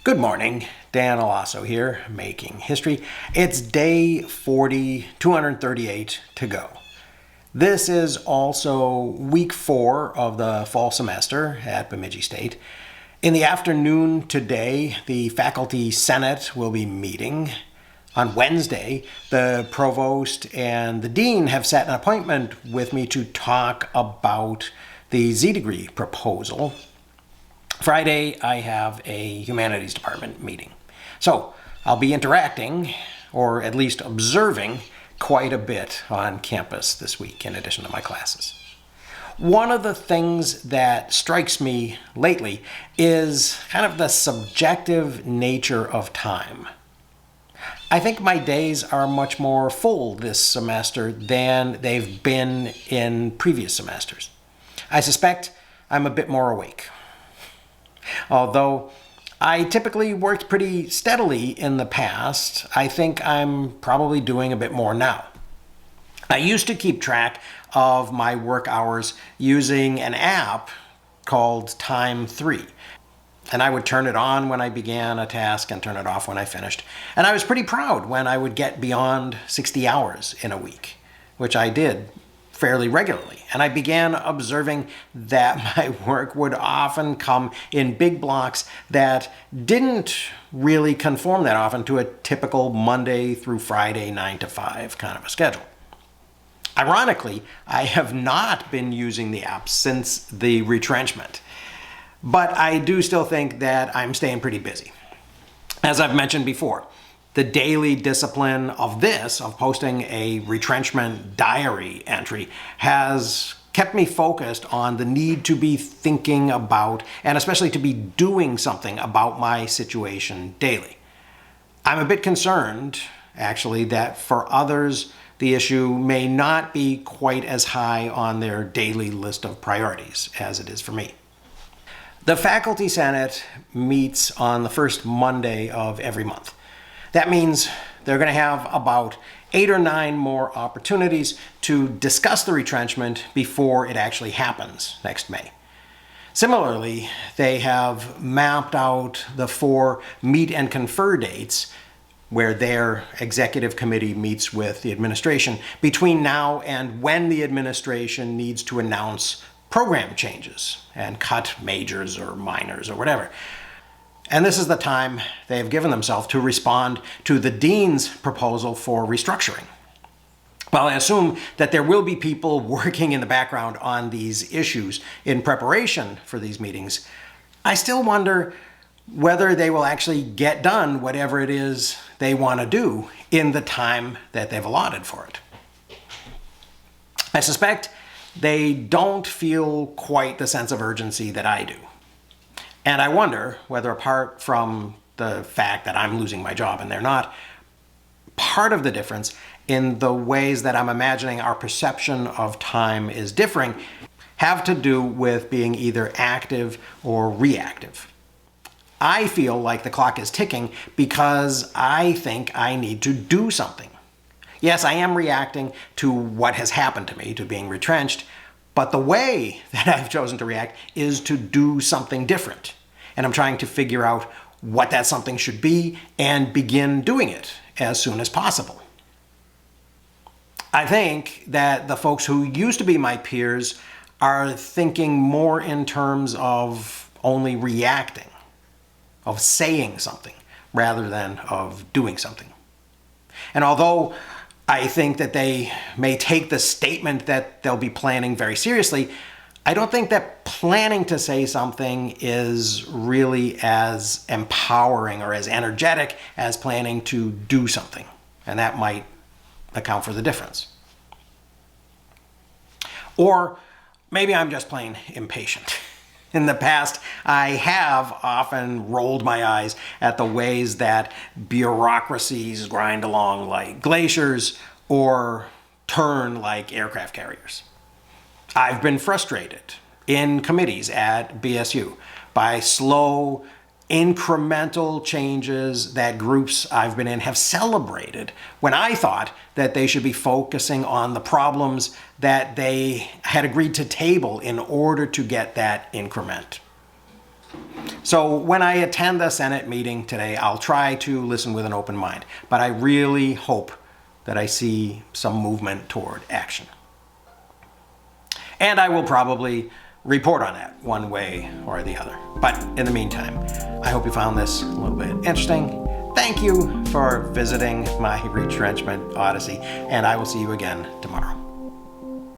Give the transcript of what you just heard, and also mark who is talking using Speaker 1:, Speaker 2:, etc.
Speaker 1: Good morning, Dan Alasso here, making history. It's day 238 to go. This is also week 4 of the fall semester at Bemidji State. In the afternoon today, the Faculty Senate will be meeting. On Wednesday, the provost and the dean have set an appointment with me to talk about the Z-degree proposal. Friday, I have a humanities department meeting. So I'll be interacting, or at least observing, quite a bit on campus this week in addition to my classes. One of the things that strikes me lately is kind of the subjective nature of time. I think my days are much more full this semester than they've been in previous semesters. I suspect I'm a bit more awake. Although I typically worked pretty steadily in the past, I think I'm probably doing a bit more now. I used to keep track of my work hours using an app called Time 3. And I would turn it on when I began a task and turn it off when I finished. And I was pretty proud when I would get beyond 60 hours in a week, which I did fairly regularly. And I began observing that my work would often come in big blocks that didn't really conform that often to a typical Monday through Friday 9 to 5 kind of a schedule. Ironically, I have not been using the app since the retrenchment, but I do still think that I'm staying pretty busy. As I've mentioned before, the daily discipline of posting a retrenchment diary entry, has kept me focused on the need to be thinking about, and especially to be doing something about my situation daily. I'm a bit concerned, actually, that for others, the issue may not be quite as high on their daily list of priorities as it is for me. The Faculty Senate meets on the first Monday of every month. That means they're going to have about 8 or 9 more opportunities to discuss the retrenchment before it actually happens next May. Similarly, they have mapped out the 4 meet and confer dates where their executive committee meets with the administration between now and when the administration needs to announce program changes and cut majors or minors or whatever. And this is the time they have given themselves to respond to the dean's proposal for restructuring. While I assume that there will be people working in the background on these issues in preparation for these meetings, I still wonder whether they will actually get done whatever it is they want to do in the time that they've allotted for it. I suspect they don't feel quite the sense of urgency that I do. And I wonder whether, apart from the fact that I'm losing my job and they're not, part of the difference in the ways that I'm imagining our perception of time is differing have to do with being either active or reactive. I feel like the clock is ticking because I think I need to do something. Yes, I am reacting to what has happened to me, to being retrenched, but the way that I've chosen to react is to do something different. And I'm trying to figure out what that something should be and begin doing it as soon as possible. I think that the folks who used to be my peers are thinking more in terms of only reacting, of saying something, rather than of doing something. And although I think that they may take the statement that they'll be planning very seriously, I don't think that planning to say something is really as empowering or as energetic as planning to do something. And that might account for the difference. Or maybe I'm just plain impatient. In the past, I have often rolled my eyes at the ways that bureaucracies grind along like glaciers or turn like aircraft carriers. I've been frustrated in committees at BSU by slow, incremental changes that groups I've been in have celebrated when I thought that they should be focusing on the problems that they had agreed to table in order to get that increment. So when I attend the Senate meeting today, I'll try to listen with an open mind, but I really hope that I see some movement toward action. And I will probably report on that one way or the other. But in the meantime, I hope you found this a little bit interesting. Thank you for visiting my Retrenchment Odyssey, and I will see you again tomorrow.